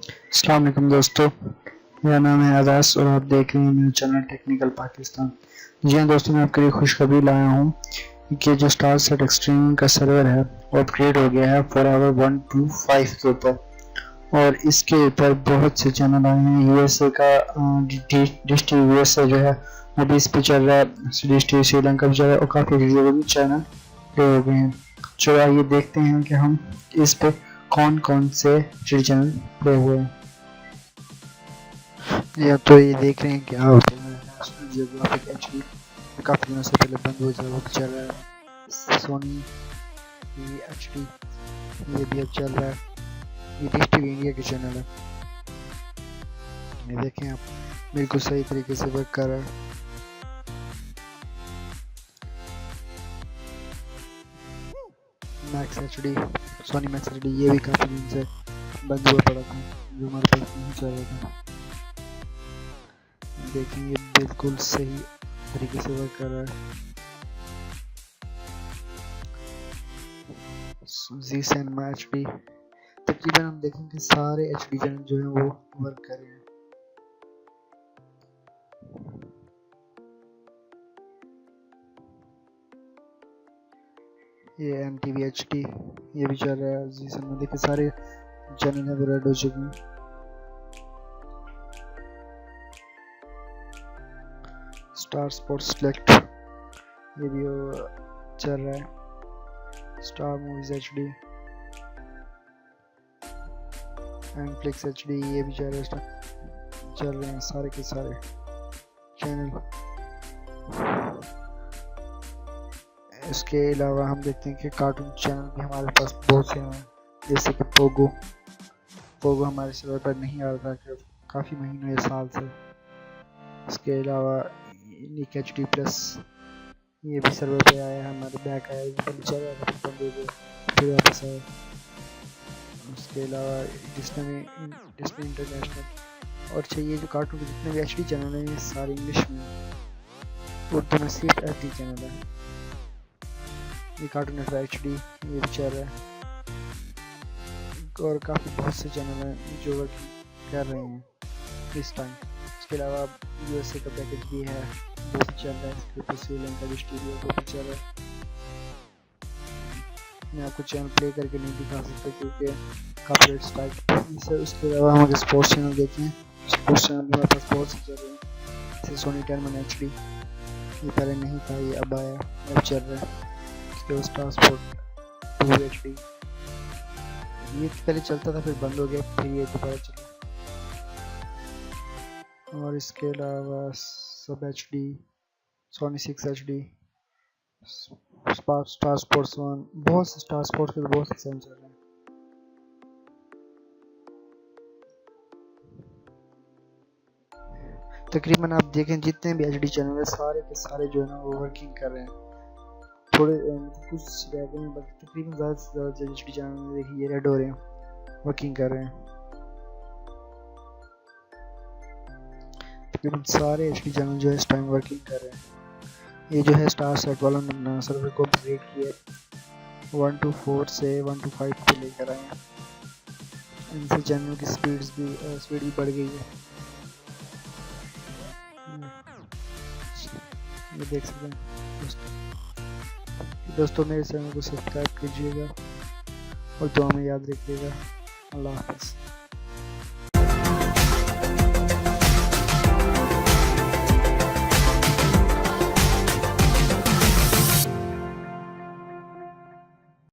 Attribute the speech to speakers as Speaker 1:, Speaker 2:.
Speaker 1: अस्सलाम वालेकुम दोस्तों, मेरा नाम है आजास और आप देख रहे हैं मेरा चैनल टेक्निकल पाकिस्तान। जी हाँ दोस्तों, मैं आपके लिए खुशखबरी लाया हूँ कि जो स्टारसेट एक्सट्रीम का सर्वर है वो अपग्रेड हो गया है फॉरएवर 125 के ऊपर। और इसके ऊपर बहुत से चैनल आए हैं। यूएसए का डिश टीवी यूएसए जो है वो भी इस पर चल रहा है, डिश टीवी श्रीलंका भी चल रहा है और काफ़ी जगह भी चैनल प्ले हो गए हैं। चलो आइए देखते हैं कि हम इस पे कौन कौन से चैनल प्ले हुए हैं। या तो ये देख रहे हैं कि आप जियोग्राफिक एचडी काफ़ी दिनों से पहले बंद हो जाए चल रहा है। सोनी एचडी ये भी अब चल रहा है। ये डिश टीवी इंडिया के चैनल है। ये देखें आप, बिल्कुल सही तरीके से वर्क कर रहा है। Max HD, Sony Max HD ये भी काफ़ी दिन से बंद हुआ पड़ा था, जो हमारे पास नहीं चल रहा था। देखेंगे बिल्कुल सही तरीके से वर्क कर रहा है। जी सिनेमा एचडी, तकरीबन हम देखेंगे सारे एचडी चैनल जो है वो वर्क कर रहे हैं। ये एमटीवी एचडी ये भी चल रहा है। जी सिनेमा देखिए सारे चैनल है वो रेड हो चुके हैं। स्टार स्पोर्ट्स सेलेक्ट ये भी चल रहा है। स्टार मूवीज एचडी, एनफ्लिक्स एचडी ये भी चल रहे हैं सारे के सारे चैनल। इसके अलावा हम देखते हैं कि कार्टून चैनल भी हमारे पास बहुत से हैं, जैसे कि पोगो हमारे सर्वर पर नहीं आ रहा था काफ़ी महीनों या साल से। इसके अलावा निक एचडी प्लस ये भी सर्वर पे आया है, हमारे बैक आया, चल रहा था बंद हो गया फिर वापस आया। उसके अलावा डिस्ने इंटरनेशनल और चाहिए जो कार्टून के जितने भी एचडी चैनल हैं ये सारे इंग्लिश में, उर्दू में सिर्फ एचडी चैनल है। ये कार्टून नेटवर्क एचडी ये भी चल रहा है और काफ़ी बहुत से चैनल हैं जो वर्क कर रहे हैं इस टाइम। इसके अलावा यूएसए का पैकेज भी है वो भी चल रहा है। इसके ऊपर श्रीलंका डिश टीवी वो भी चल रहा है। मैं आपको चैनल प्ले करके नहीं दिखा सकता क्योंकि कॉपीराइट स्ट्राइक। उसके अलावा हम अगर स्पोर्ट्स चैनल देखें, स्पोर्ट्स चैनल हमारे पास बहुत से चल रहे हैं, जैसे सोनी टर्मन एचडी ये पहले नहीं था, ये अब आया अब चल रहा है। उसके बाद स्टार स्पोर्ट 2 एचडी ये पहले चलता था फिर बंद हो गया फिर ये दोबारा चला। और इसके अलावा SAB HD, Sony 6 HD, Star Sports 1 बहुत से स्टार स्पोर्ट्स के बहुत से चैनल चल रहे हैं। तकरीबन आप देखें जितने भी एचडी चैनल है सारे के सारे जो है ना वो वर्किंग कर रहे हैं। थोड़े कुछ रह गए हैं बल्कि तकरीबन ज़्यादा से ज़्यादा एचडी चैनल देखिए ये रेड हो रहे हैं, वर्किंग कर रहे हैं। तकरीबन सारे एचडी चैनल जो है इस टाइम वर्किंग कर रहे हैं। ये जो है स्टारसेट वालों ने सर्वर को अपग्रेड किया 124 से 125 पे लेकर आए हैं। इनसे चैनल की स्पीड भी बढ़ गई है। ये देख सकते हैं दोस्तों मेरे चैनल को सब्सक्राइब कीजिएगा और दुआ में याद रखिएगा। अल्लाह हाफ़िज़।